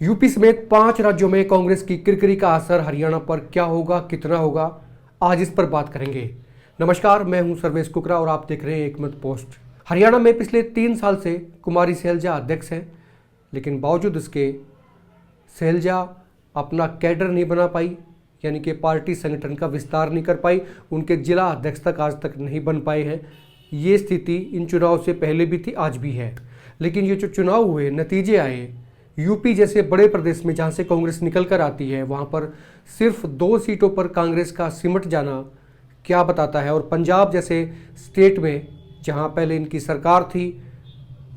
UP समेत 5 राज्यों में कांग्रेस की किरकिरी का असर हरियाणा पर क्या होगा, कितना होगा, आज इस पर बात करेंगे। नमस्कार, मैं हूं सर्वेश कुकरा और आप देख रहे हैं एकमत पोस्ट। हरियाणा में पिछले 3 साल से कुमारी सैलजा अध्यक्ष हैं, लेकिन बावजूद इसके सैलजा अपना कैडर नहीं बना पाई, यानी कि पार्टी संगठन का विस्तार नहीं कर पाई। उनके जिला अध्यक्ष तक आज तक नहीं बन पाए हैं। ये स्थिति इन चुनाव से पहले भी थी, आज भी है। लेकिन ये जो चुनाव हुए, नतीजे आए, यूपी जैसे बड़े प्रदेश में जहाँ से कांग्रेस निकल कर आती है, वहाँ पर सिर्फ 2 सीटों पर कांग्रेस का सिमट जाना क्या बताता है। और पंजाब जैसे स्टेट में जहाँ पहले इनकी सरकार थी,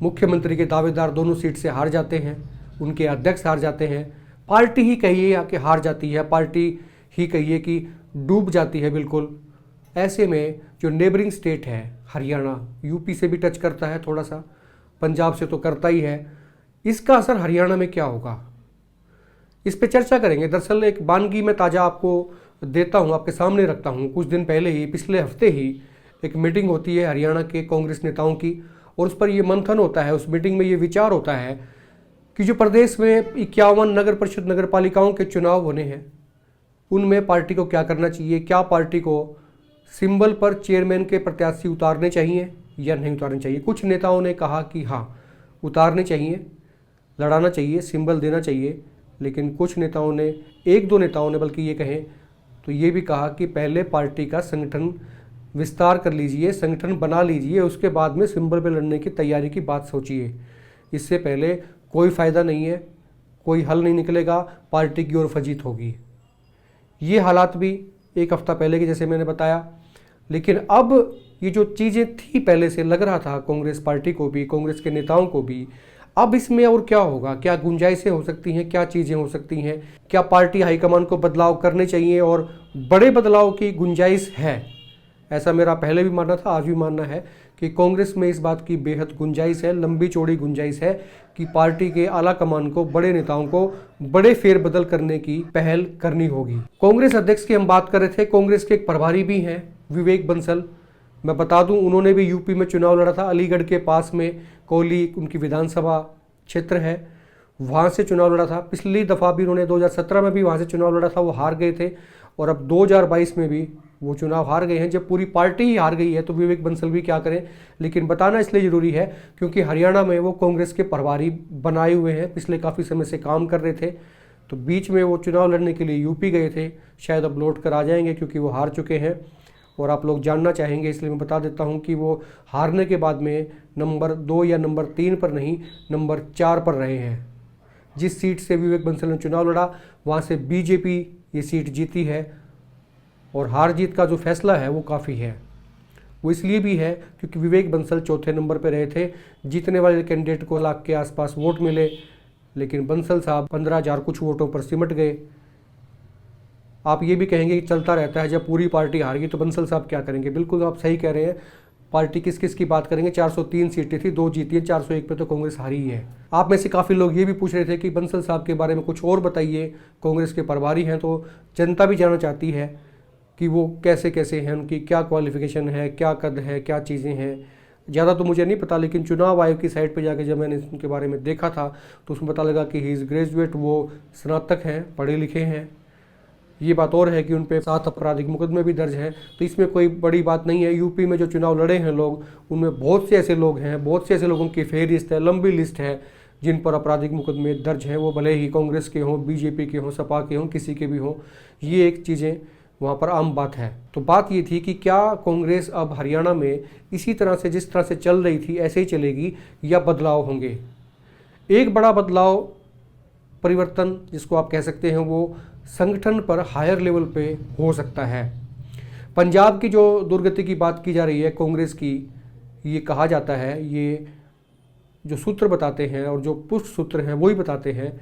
मुख्यमंत्री के दावेदार दोनों सीट से हार जाते हैं, उनके अध्यक्ष हार जाते हैं, पार्टी ही कहिए या कि हार जाती है, पार्टी ही कहिए कि डूब जाती है बिल्कुल। ऐसे में जो नेबरिंग स्टेट है हरियाणा, यूपी से भी टच करता है थोड़ा सा, पंजाब से तो करता ही है, इसका असर हरियाणा में क्या होगा, इस पे चर्चा करेंगे। दरअसल एक वानगी मैं ताज़ा आपको देता हूँ, आपके सामने रखता हूँ। कुछ दिन पहले ही, पिछले हफ्ते ही एक मीटिंग होती है हरियाणा के कांग्रेस नेताओं की, और उस पर ये मंथन होता है। उस मीटिंग में ये विचार होता है कि जो प्रदेश में 51 नगर परिषद नगर पालिकाओं के चुनाव होने हैं, उनमें पार्टी को क्या करना चाहिए, क्या पार्टी को सिंबल पर चेयरमैन के प्रत्याशी उतारने चाहिए या नहीं उतारने चाहिए। कुछ नेताओं ने कहा कि हाँ, उतारने चाहिए, लड़ाना चाहिए, सिंबल देना चाहिए। लेकिन कुछ नेताओं ने, 1-2 नेताओं ने बल्कि ये कहें तो ये भी कहा कि पहले पार्टी का संगठन विस्तार कर लीजिए, संगठन बना लीजिए, उसके बाद में सिंबल पे लड़ने की तैयारी की बात सोचिए। इससे पहले कोई फ़ायदा नहीं है, कोई हल नहीं निकलेगा, पार्टी की ओर फजीत होगी। ये हालात भी एक हफ्ता पहले के जैसे मैंने बताया। लेकिन अब ये जो चीज़ें थी, पहले से लग रहा था कांग्रेस पार्टी को भी, कांग्रेस के नेताओं को भी, अब इसमें और क्या होगा, क्या गुंजाइशें हो सकती हैं, क्या चीज़ें हो सकती हैं, क्या पार्टी हाईकमान को बदलाव करने चाहिए, और बड़े बदलाव की गुंजाइश है। ऐसा मेरा पहले भी मानना था, आज भी मानना है कि कांग्रेस में इस बात की बेहद गुंजाइश है, लंबी चौड़ी गुंजाइश है कि पार्टी के आला कमान को, बड़े नेताओं को बड़े फेरबदल करने की पहल करनी होगी। कांग्रेस अध्यक्ष की हम बात कर रहे थे। कांग्रेस के एक प्रभारी भी हैं, विवेक बंसल। मैं बता दूं, उन्होंने भी यूपी में चुनाव लड़ा था। अलीगढ़ के पास में कोहली उनकी विधानसभा क्षेत्र है, वहाँ से चुनाव लड़ा था। पिछली दफ़ा भी उन्होंने 2017 में भी वहाँ से चुनाव लड़ा था, वो हार गए थे। और अब 2022 में भी वो चुनाव हार गए हैं। जब पूरी पार्टी ही हार गई है तो विवेक बंसल भी क्या करें। लेकिन बताना इसलिए ज़रूरी है क्योंकि हरियाणा में वो कांग्रेस के प्रभारी बनाए हुए हैं, पिछले काफ़ी समय से काम कर रहे थे। तो बीच में वो चुनाव लड़ने के लिए यूपी गए थे, शायद अब लौट कर आ जाएंगे क्योंकि वो हार चुके हैं। और आप लोग जानना चाहेंगे, इसलिए मैं बता देता हूं कि वो हारने के बाद में नंबर 2 या नंबर 3 पर नहीं, नंबर 4 पर रहे हैं। जिस सीट से विवेक बंसल ने चुनाव लड़ा, वहाँ से बीजेपी ये सीट जीती है। और हार जीत का जो फैसला है वो काफ़ी है। वो इसलिए भी है क्योंकि विवेक बंसल चौथे नंबर पर रहे थे। जीतने वाले कैंडिडेट को लाख के आसपास वोट मिले, लेकिन बंसल साहब 15,000 कुछ वोटों पर सिमट गए। आप ये भी कहेंगे कि चलता रहता है, जब पूरी पार्टी हार गई तो बंसल साहब क्या करेंगे। बिल्कुल आप सही कह रहे हैं। पार्टी किस किस की बात करेंगे, 403 सीटें थी, 2 जीती है, 401 पे तो कांग्रेस हारी ही है। आप में से काफ़ी लोग ये भी पूछ रहे थे कि बंसल साहब के बारे में कुछ और बताइए, कांग्रेस के प्रभारी हैं तो जनता भी जानना चाहती है कि वो कैसे कैसे हैं, उनकी क्या क्वालिफिकेशन है, क्या कद है, क्या चीज़ें हैं। ज़्यादा तो मुझे नहीं पता, लेकिन चुनाव आयोग की साइट पर जाकर जब मैंने उनके बारे में देखा था तो उसमें पता लगा कि ही इज़ ग्रेजुएट, वो स्नातक हैं, पढ़े लिखे हैं। ये बात और है कि उन पे 7 आपराधिक मुकदमे भी दर्ज हैं, तो इसमें कोई बड़ी बात नहीं है। यूपी में जो चुनाव लड़े हैं लोग, उनमें बहुत से ऐसे लोग हैं, बहुत से ऐसे लोगों की फेहरिस्त है, लंबी लिस्ट है जिन पर आपराधिक मुकदमे दर्ज हैं। वो भले ही कांग्रेस के हों, बीजेपी के हों, सपा के हों, किसी के भी हों, ये एक चीज़ें वहाँ पर आम बात है। तो बात ये थी कि क्या कांग्रेस अब हरियाणा में इसी तरह से, जिस तरह से चल रही थी ऐसे ही चलेगी या बदलाव होंगे। एक बड़ा बदलाव, परिवर्तन जिसको आप कह सकते हैं, वो संगठन पर हायर लेवल पे हो सकता है। पंजाब की जो दुर्गति की बात की जा रही है कांग्रेस की, ये कहा जाता है, ये जो सूत्र बताते हैं और जो पुष्ट सूत्र हैं वही बताते हैं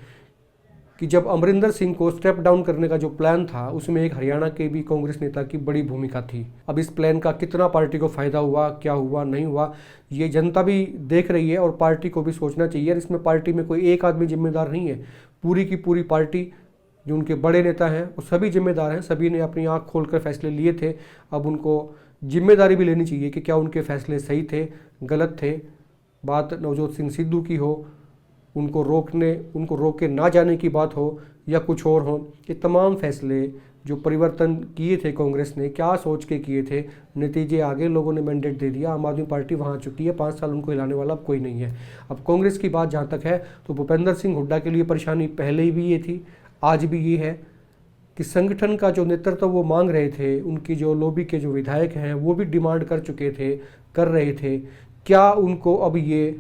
कि जब अमरिंदर सिंह को स्टेप डाउन करने का जो प्लान था, उसमें एक हरियाणा के भी कांग्रेस नेता की बड़ी भूमिका थी। अब इस प्लान का कितना पार्टी को फ़ायदा हुआ, क्या हुआ, नहीं हुआ, ये जनता भी देख रही है और पार्टी को भी सोचना चाहिए। और इसमें पार्टी में कोई एक आदमी जिम्मेदार नहीं है, पूरी की पूरी पार्टी, जो उनके बड़े नेता हैं वो सभी जिम्मेदार हैं। सभी ने अपनी आंख खोलकर फैसले लिए थे। अब उनको जिम्मेदारी भी लेनी चाहिए कि क्या उनके फैसले सही थे, गलत थे। बात नवजोत सिंह सिद्धू की हो, उनको रोके ना जाने की बात हो या कुछ और हो, ये तमाम फैसले जो परिवर्तन किए थे कांग्रेस ने, क्या सोच के किए थे, नतीजे आगे लोगों ने मैंडेट दे दिया। आम आदमी पार्टी वहाँ चुकी है, 5 साल उनको हिलाने वाला अब कोई नहीं है। अब कांग्रेस की बात जहाँ तक है तो भूपेंद्र सिंह हुड्डा के लिए परेशानी पहले भी ये थी, आज भी ये है कि संगठन का जो नेतृत्व वो मांग रहे थे, उनकी जो लॉबी के जो विधायक हैं वो भी डिमांड कर चुके थे, कर रहे थे। क्या उनको अब ये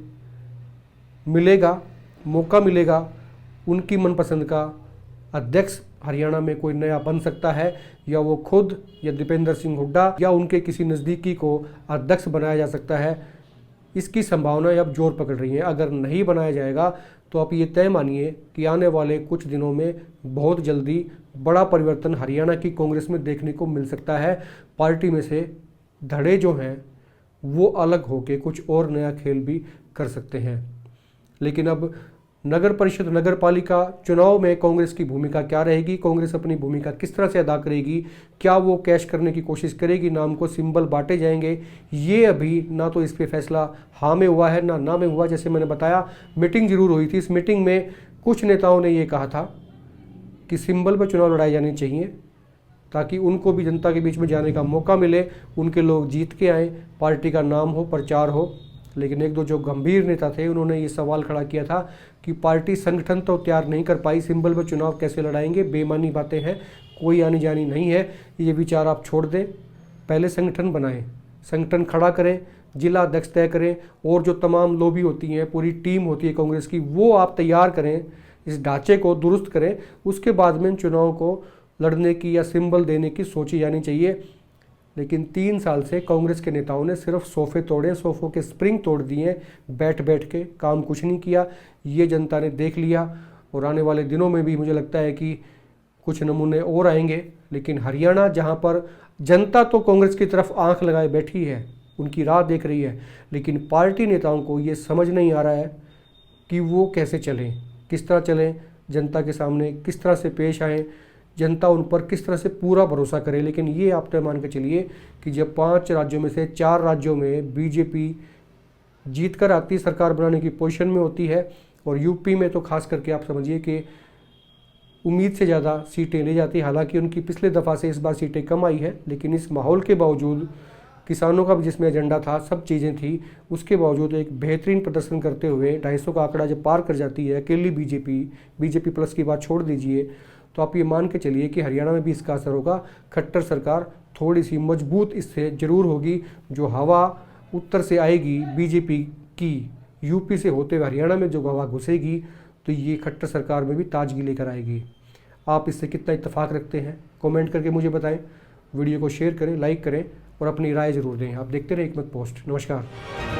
मिलेगा, मौका मिलेगा, उनकी मनपसंद का अध्यक्ष हरियाणा में कोई नया बन सकता है, या वो खुद या दीपेंद्र सिंह हुड्डा या उनके किसी नज़दीकी को अध्यक्ष बनाया जा सकता है, इसकी संभावनाएं अब जोर पकड़ रही हैं। अगर नहीं बनाया जाएगा तो आप ये तय मानिए कि आने वाले कुछ दिनों में बहुत जल्दी बड़ा परिवर्तन हरियाणा की कांग्रेस में देखने को मिल सकता है। पार्टी में से धड़े जो हैं वो अलग होकर कुछ और नया खेल भी कर सकते हैं। लेकिन अब नगर परिषद, नगर पालिका चुनाव में कांग्रेस की भूमिका क्या रहेगी, कांग्रेस अपनी भूमिका किस तरह से अदा करेगी, क्या वो कैश करने की कोशिश करेगी, नाम को सिंबल बांटे जाएंगे, ये अभी ना तो इस पे फैसला हाँ में हुआ है ना में हुआ। जैसे मैंने बताया, मीटिंग जरूर हुई थी। इस मीटिंग में कुछ नेताओं ने ये कहा था कि सिंबल पर चुनाव लड़ाए जाने चाहिए ताकि उनको भी जनता के बीच में जाने का मौका मिले, उनके लोग जीत के आए, पार्टी का नाम हो, प्रचार हो। लेकिन एक दो जो गंभीर नेता थे उन्होंने ये सवाल खड़ा किया था कि पार्टी संगठन तो तैयार नहीं कर पाई, सिंबल पर चुनाव कैसे लड़ाएंगे, बेमानी बातें हैं, कोई आनी जानी नहीं है, ये विचार आप छोड़ दें, पहले संगठन बनाएं, संगठन खड़ा करें, जिला अध्यक्ष तय करें, और जो तमाम लॉबी होती हैं, पूरी टीम होती है कांग्रेस की, वो आप तैयार करें, इस ढांचे को दुरुस्त करें, उसके बाद में चुनाव को लड़ने की या सिंबल देने की सोची जानी चाहिए। लेकिन 3 साल से कांग्रेस के नेताओं ने सिर्फ सोफे तोड़े, सोफों के स्प्रिंग तोड़ दिए, बैठ बैठ के काम कुछ नहीं किया। ये जनता ने देख लिया और आने वाले दिनों में भी मुझे लगता है कि कुछ नमूने और आएंगे। लेकिन हरियाणा, जहां पर जनता तो कांग्रेस की तरफ आंख लगाए बैठी है, उनकी राह देख रही है, लेकिन पार्टी नेताओं को ये समझ नहीं आ रहा है कि वो कैसे चलें, किस तरह चलें, जनता के सामने किस तरह से पेश आएँ, जनता उन पर किस तरह से पूरा भरोसा करे। लेकिन ये आप तय मान के चलिए कि जब 5 राज्यों में से 4 राज्यों में बीजेपी जीत कर आती, सरकार बनाने की पोजीशन में होती है, और यूपी में तो खास करके आप समझिए कि उम्मीद से ज़्यादा सीटें ले जाती। हालांकि उनकी पिछले दफ़ा से इस बार सीटें कम आई है, लेकिन इस माहौल के बावजूद, किसानों का भी जिसमें एजेंडा था, सब चीज़ें थी, उसके बावजूद एक बेहतरीन प्रदर्शन करते हुए 250 का आंकड़ा जब पार कर जाती है अकेली बीजेपी प्लस की बात छोड़ दीजिए, तो आप ये मान के चलिए कि हरियाणा में भी इसका असर होगा। खट्टर सरकार थोड़ी सी मजबूत इससे ज़रूर होगी। जो हवा उत्तर से आएगी बीजेपी की, यूपी से होते हुए हरियाणा में जो हवा घुसेगी, तो ये खट्टर सरकार में भी ताजगी लेकर आएगी। आप इससे कितना इत्तेफाक रखते हैं, कमेंट करके मुझे बताएं। वीडियो को शेयर करें, लाइक करें और अपनी राय ज़रूर दें। आप देखते रहें एकमत पोस्ट। नमस्कार।